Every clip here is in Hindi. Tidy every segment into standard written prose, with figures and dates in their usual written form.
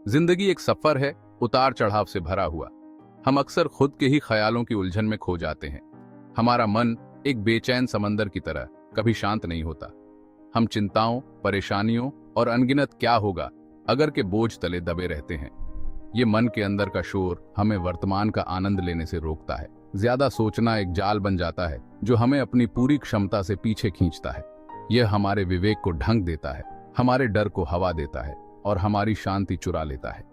जिंदगी एक सफर है, उतार चढ़ाव से भरा हुआ। हम अक्सर खुद के ही ख्यालों की उलझन में खो जाते हैं। हमारा मन एक बेचैन समंदर की तरह कभी शांत नहीं होता। हम चिंताओं, परेशानियों और अनगिनत क्या होगा अगर के बोझ तले दबे रहते हैं। ये मन के अंदर का शोर हमें वर्तमान का आनंद लेने से रोकता है। ज्यादा सोचना एक जाल बन जाता है जो हमें अपनी पूरी क्षमता से पीछे खींचता है। यह हमारे विवेक को ढंक देता है, हमारे डर को हवा देता है और हमारी शांति चुरा लेता है।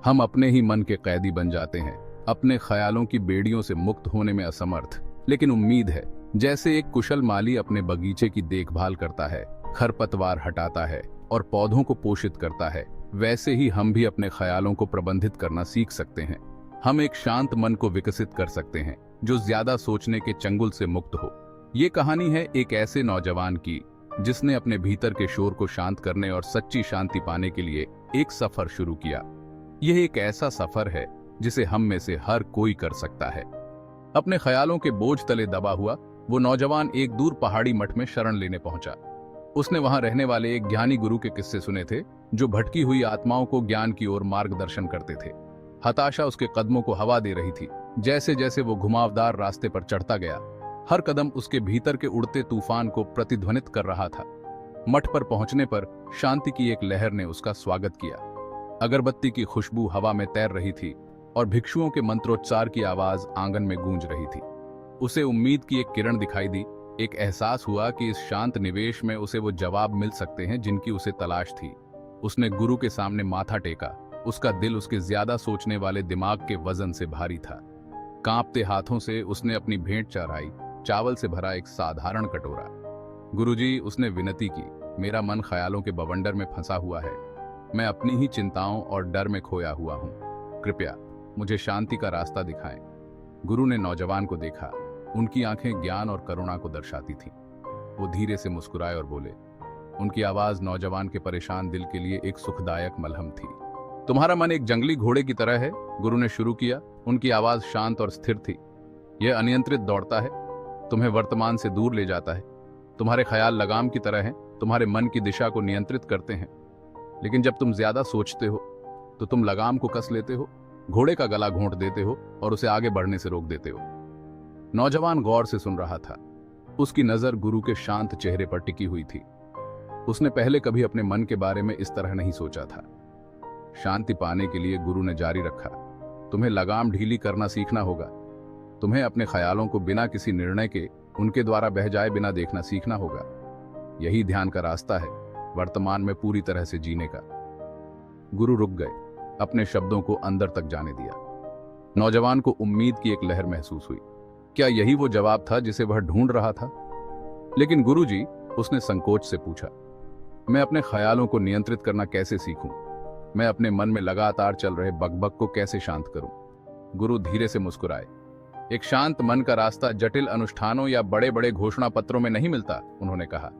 हम अपने ही मन के कैदी बन जाते हैं, अपने ख्यालों की बेड़ियों से मुक्त होने में असमर्थ। लेकिन उम्मीद है, जैसे एक कुशल माली अपने बगीचे की देखभाल करता है, खरपतवार हटाता है और पौधों को पोषित करता है, वैसे ही हम भी अपने ख्यालों को प्रबंधित करना सीख सकते हैं। हम एक शांत मन को विकसित कर सकते हैं जो ज्यादा सोचने के चंगुल से मुक्त हो। ये कहानी है एक ऐसे नौजवान की जिसने अपने भीतर के शोर को शांत करने और सच्ची शांति पाने के लिए एक सफर शुरू किया। यह एक ऐसा सफर है जिसे हम में से हर कोई कर सकता है। अपने ख्यालों के बोझ तले दबा हुआ वो नौजवान एक दूर पहाड़ी मठ में शरण लेने पहुंचा। उसने वहां रहने वाले एक ज्ञानी गुरु के किस्से सुने थे जो भटकी हुई आत्माओं को ज्ञान की ओर मार्गदर्शन करते थे। हताशा उसके कदमों को हवा दे रही थी। जैसे जैसे वो घुमावदार रास्ते पर चढ़ता गया, हर कदम उसके भीतर के उड़ते तूफान को प्रतिध्वनित कर रहा था। मठ पर पहुंचने पर शांति की एक लहर ने उसका स्वागत किया। अगरबत्ती की खुशबू हवा में तैर रही थी और भिक्षुओं के मंत्रोच्चार की आवाज आंगन में गूंज रही थी। उसे उम्मीद की एक किरण दिखाई दी। एक एहसास हुआ कि इस शांत निवेश में उसे वो जवाब मिल सकते हैं जिनकी उसे तलाश थी। उसने गुरु के सामने माथा टेका। उसका दिल उसके ज्यादा सोचने वाले दिमाग के वजन से भारी था। कांपते हाथों से उसने अपनी भेंट चढ़ाई, चावल से भरा एक साधारण कटोरा। गुरुजी, उसने विनती की, मेरा मन ख्यालों के बवंडर में फंसा हुआ है। मैं अपनी ही चिंताओं और डर में खोया हुआ हूँ। कृपया मुझे शांति का रास्ता दिखाएं। गुरु ने नौजवान को देखा। उनकी आंखें ज्ञान और करुणा को दर्शाती थीं। वो धीरे से मुस्कुराए और बोले। उनकी आवाज नौजवान के परेशान दिल के लिए एक सुखदायक मलहम थी। तुम्हारा मन एक जंगली घोड़े की तरह है, गुरु ने शुरू किया। उनकी आवाज शांत और स्थिर थी। यह अनियंत्रित दौड़ता है, तुम्हें वर्तमान से दूर ले जाता है। तुम्हारे ख्याल लगाम की तरह हैं, तुम्हारे मन की दिशा को नियंत्रित करते हैं। लेकिन जब तुम ज्यादा सोचते हो तो तुम लगाम को कस लेते हो, घोड़े का गला घोंट देते हो और उसे आगे बढ़ने से रोक देते हो। नौजवान गौर से सुन रहा था। उसकी नजर गुरु के शांत चेहरे पर टिकी हुई थी। उसने पहले कभी अपने मन के बारे में इस तरह नहीं सोचा था। शांति पाने के लिए गुरु ने जारी रखा, तुम्हें लगाम ढीली करना सीखना होगा। तुम्हें अपने ख्यालों को बिना किसी निर्णय के उनके द्वारा बह जाए बिना देखना सीखना होगा। यही ध्यान का रास्ता है, वर्तमान में पूरी तरह से जीने का। गुरु रुक गए, अपने शब्दों को अंदर तक जाने दिया। नौजवान को उम्मीद की एक लहर महसूस हुई। क्या यही वो जवाब था जिसे वह ढूंढ रहा था? लेकिन गुरुजी, उसने संकोच से पूछा, मैं अपने ख्यालों को नियंत्रित करना कैसे सीखूं? मैं अपने मन में लगातार चल रहे बकबक को कैसे शांत करूं? गुरु धीरे से मुस्कुराए। एक शांत मन का रास्ता जटिल अनुष्ठानों या बड़े बड़े घोषणा पत्रों में नहीं मिलता, उन्होंने कहा।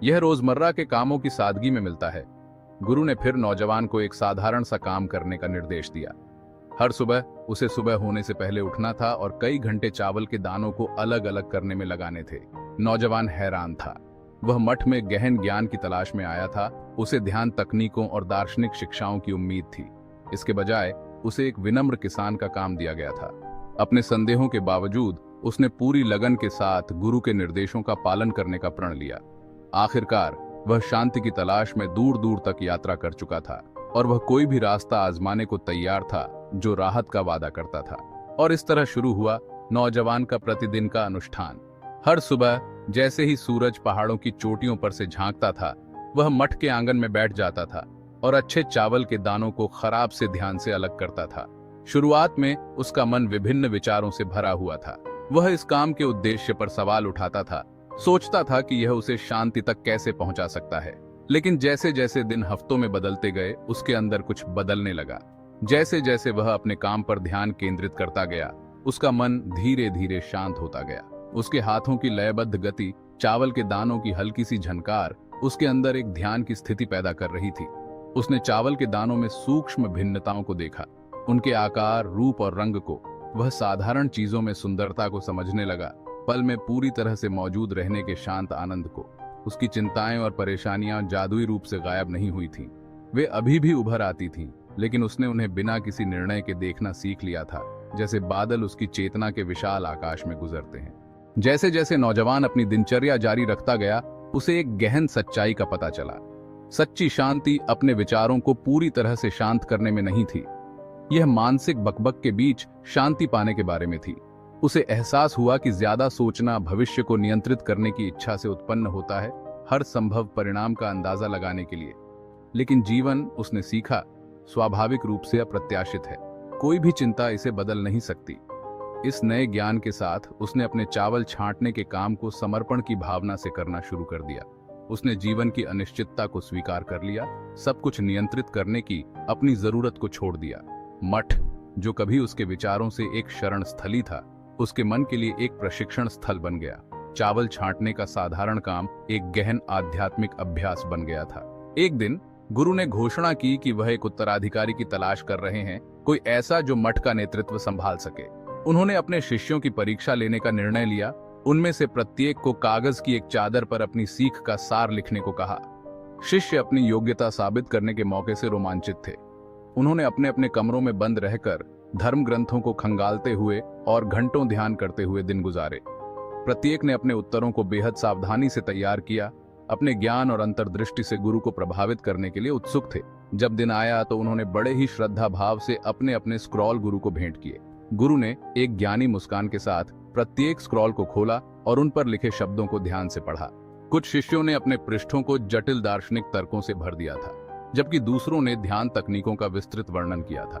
यह रोजमर्रा के कामों की सादगी में मिलता है। गुरु ने फिर नौजवान को एक साधारण सा काम करने का निर्देश दिया। हर सुबह उसे सुबह होने से पहले उठना था और कई घंटे चावल के दानों को अलग अलग करने में लगाने थे। नौजवान हैरान था। वह मठ में गहन ज्ञान की तलाश में आया था। उसे ध्यान तकनीकों और दार्शनिक शिक्षाओं की उम्मीद थी। इसके बजाय उसे एक विनम्र किसान का काम दिया गया था। अपने संदेहों के बावजूद उसने पूरी लगन के साथ गुरु के निर्देशों का पालन करने का प्रण लिया। आखिरकार वह शांति की तलाश में दूर दूर तक यात्रा कर चुका था और वह कोई भी रास्ता आजमाने को तैयार था जो राहत का वादा करता था। और इस तरह शुरू हुआ नौजवान का प्रतिदिन का अनुष्ठान। हर सुबह जैसे ही सूरज पहाड़ों की चोटियों पर से झांकता था, वह मठ के आंगन में बैठ जाता था और अच्छे चावल के दानों को खराब से ध्यान से अलग करता था। शुरुआत में उसका मन विभिन्न विचारों से भरा हुआ था। वह इस काम के उद्देश्य पर सवाल उठाता था, सोचता था कि यह उसे शांति तक कैसे पहुंचा सकता है। लेकिन जैसे जैसे दिन हफ्तों में बदलते गए, उसके अंदर कुछ बदलने लगा। जैसे जैसे वह अपने काम पर ध्यान केंद्रित करता गया, उसका मन धीरे धीरे शांत होता गया। उसके हाथों की लयबद्ध गति, चावल के दानों की हल्की सी झनकार उसके अंदर एक ध्यान की स्थिति पैदा कर रही थी। उसने चावल के दानों में सूक्ष्म भिन्नताओं को देखा, उनके आकार, रूप और रंग को। वह साधारण चीजों में सुंदरता को समझने लगा, पल में पूरी तरह से मौजूद रहने के शांत आनंद को। उसकी चिंताएं और परेशानियां जादुई रूप से गायब नहीं हुई थीं। वे अभी भी उभर आती थीं, लेकिन उसने उन्हें बिना किसी निर्णय के देखना सीख लिया था, जैसे बादल उसकी चेतना के विशाल आकाश में गुजरते हैं। जैसे जैसे नौजवान अपनी दिनचर्या जारी रखता गया, उसे एक गहन सच्चाई का पता चला। सच्ची शांति अपने विचारों को पूरी तरह से शांत करने में नहीं थी, यह मानसिक बकबक के बीच शांति पाने के बारे में थी। उसे एहसास हुआ कि ज्यादा सोचना भविष्य को नियंत्रित करने की इच्छा से उत्पन्न होता है, हर संभव परिणाम का अंदाजा लगाने के लिए। लेकिन जीवन, उसने सीखा, स्वाभाविक रूप से अप्रत्याशित है। कोई भी चिंता इसे बदल नहीं सकती। इस नए ज्ञान के साथ उसने अपने चावल छांटने के काम को समर्पण की भावना से करना शुरू कर दिया। उसने जीवन की अनिश्चितता को स्वीकार कर लिया, सब कुछ नियंत्रित करने की अपनी जरूरत को छोड़ दिया। मठ, जो कभी उसके विचारों से एक शरण स्थली था, उसके मन के लिए एक प्रशिक्षण स्थल बन गया। चावल छांटने का साधारण काम एक गहन आध्यात्मिक अभ्यास बन गया था। एक दिन गुरु ने घोषणा की कि वह एक उत्तराधिकारी की तलाश कर रहे हैं, कोई ऐसा जो मठ का नेतृत्व संभाल सके। उन्होंने अपने शिष्यों की परीक्षा लेने का निर्णय लिया। उनमें से प्रत्येक को कागज की एक चादर पर अपनी सीख का सार लिखने को कहा। शिष्य अपनी योग्यता साबित करने के मौके से रोमांचित थे। उन्होंने अपने अपने कमरों में बंद रहकर धर्म ग्रंथों को खंगालते हुए और घंटों ध्यान करते हुए दिन गुजारे। प्रत्येक ने अपने उत्तरों को बेहद सावधानी से तैयार किया, अपने ज्ञान और अंतर्दृष्टि से गुरु को प्रभावित करने के लिए उत्सुक थे। जब दिन आया तो उन्होंने बड़े ही श्रद्धा भाव से अपने अपने स्क्रॉल गुरु को भेंट किए। गुरु ने एक ज्ञानी मुस्कान के साथ प्रत्येक स्क्रॉल को खोला और उन पर लिखे शब्दों को ध्यान से पढ़ा। कुछ शिष्यों ने अपने पृष्ठों को जटिल दार्शनिक तर्कों से भर दिया था, जबकि दूसरों ने ध्यान तकनीकों का विस्तृत वर्णन किया था।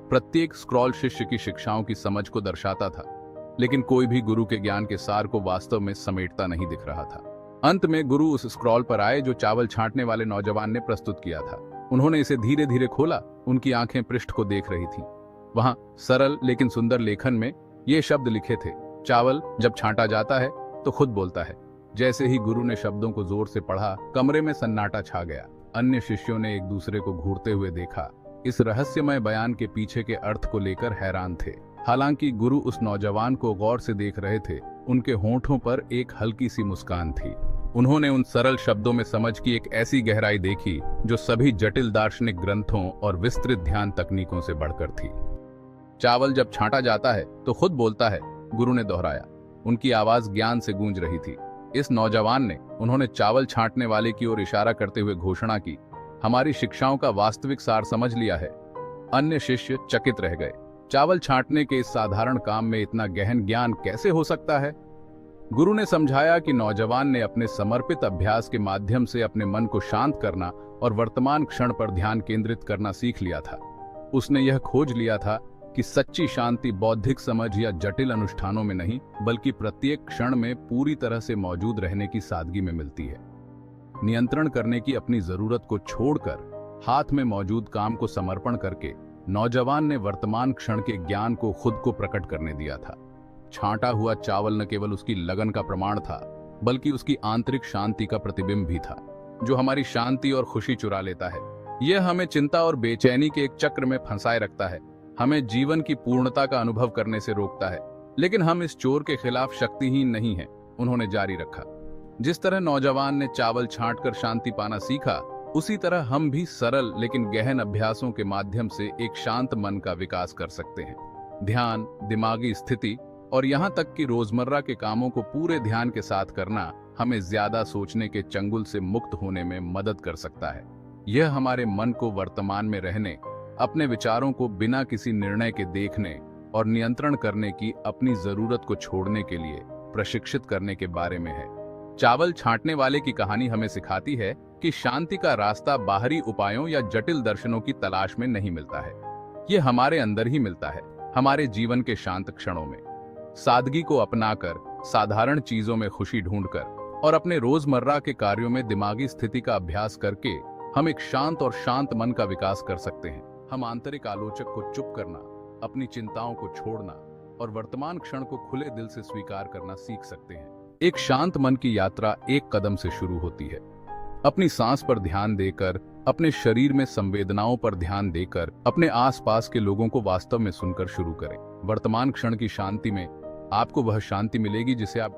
प्रत्येक स्क्रॉल शिष्य की शिक्षाओं की समझ को दर्शाता था, लेकिन कोई भी गुरु के ज्ञान के सार को वास्तव में समेटता नहीं दिख रहा था। अंत में गुरु उस स्क्रॉल पर आए जो चावल छांटने वाले नौजवान ने प्रस्तुत किया था। उन्होंने इसे धीरे धीरे खोला। उनकी आंखें पृष्ठ को देख रही थीं। वहां सरल लेकिन सुंदर लेखन में ये शब्द लिखे थे, चावल जब छांटा जाता है तो खुद बोलता है। जैसे ही गुरु ने शब्दों को जोर से पढ़ा, कमरे में सन्नाटा छा गया। अन्य शिष्यों ने एक दूसरे को घूरते हुए देखा, इस रहस्यमय बयान के पीछे के अर्थ को लेकर हैरान थे। हालांकि गुरु उस नौजवान को गौर से देख रहे थे, उनके होंठों पर एक हल्की सी मुस्कान थी। उन्होंने उन सरल शब्दों में समझ की एक ऐसी गहराई देखी जो सभी जटिल दार्शनिक ग्रंथों और विस्तृत ध्यान तकनीकों से बढ़कर थी। चावल जब छांटा जाता है तो खुद बोलता है, गुरु ने दोहराया। उनकी आवाज ज्ञान से गूंज रही थी। इस नौजवान ने, उन्होंने चावल छांटने वाले की ओर इशारा करते हुए घोषणा की, हमारी शिक्षाओं का वास्तविक सार समझ लिया है। अन्य शिष्य चकित रह गए। चावल छांटने के इस साधारण काम में इतना गहन ज्ञान कैसे हो सकता है? गुरु ने समझाया कि नौजवान ने अपने समर्पित अभ्यास के माध्यम से अपने मन को शांत करना और वर्तमान क्षण पर ध्यान केंद्रित करना सीख लिया था। उसने यह खोज लिया था कि सच्ची शांति बौद्धिक समझ या जटिल अनुष्ठानों में नहीं, बल्कि प्रत्येक क्षण में पूरी तरह से मौजूद रहने की सादगी में मिलती है। नियंत्रण करने की अपनी जरूरत को छोड़कर हाथ में मौजूद काम को समर्पण करके नौजवान ने वर्तमान क्षण के ज्ञान को खुद को प्रकट करने दिया था। छांटा हुआ चावल न केवल उसकी लगन का प्रमाण था, बल्कि उसकी आंतरिक शांति का प्रतिबिंब भी था, जो हमारी शांति और खुशी चुरा लेता है। यह हमें चिंता और बेचैनी के एक चक्र में फंसाए रखता है, हमें जीवन की पूर्णता का अनुभव करने से रोकता है। लेकिन हम इस चोर के खिलाफ शक्तिहीन नहीं हैं, उन्होंने जारी रखा। जिस तरह नौजवान ने चावल छांटकर शांति पाना सीखा, उसी तरह हम भी सरल लेकिन गहन अभ्यासों के माध्यम से एक शांत मन का विकास कर सकते हैं। ध्यान, दिमागी स्थिति और यहाँ तक कि रोजमर्रा के कामों को पूरे ध्यान के साथ करना हमें ज्यादा सोचने के चंगुल से मुक्त होने में मदद कर सकता है। यह हमारे मन को वर्तमान में रहने, अपने विचारों को बिना किसी निर्णय के देखने और नियंत्रण करने की अपनी जरूरत को छोड़ने के लिए प्रशिक्षित करने के बारे में है। चावल छांटने वाले की कहानी हमें सिखाती है कि शांति का रास्ता बाहरी उपायों या जटिल दर्शनों की तलाश में नहीं मिलता है। यह हमारे अंदर ही मिलता है, हमारे जीवन के शांत क्षणों में। सादगी को अपनाकर, साधारण चीजों में खुशी ढूंढकर और अपने रोजमर्रा के कार्यों में दिमागी स्थिति का अभ्यास करके हम एक शांत और शांत मन का विकास कर सकते हैं। हम आंतरिक आलोचक को चुप करना, अपनी चिंताओं को छोड़ना और वर्तमान क्षण को खुले दिल से स्वीकार करना सीख सकते हैं। एक शांत मन की यात्रा एक कदम से शुरू होती है। अपनी सांस पर ध्यान देकर, अपने शरीर में संवेदनाओं पर ध्यान देकर, अपने आसपास के लोगों को वास्तव में सुनकर शुरू करें। वर्तमान क्षण की शांति में आपको वह शांति मिलेगी जिसे आप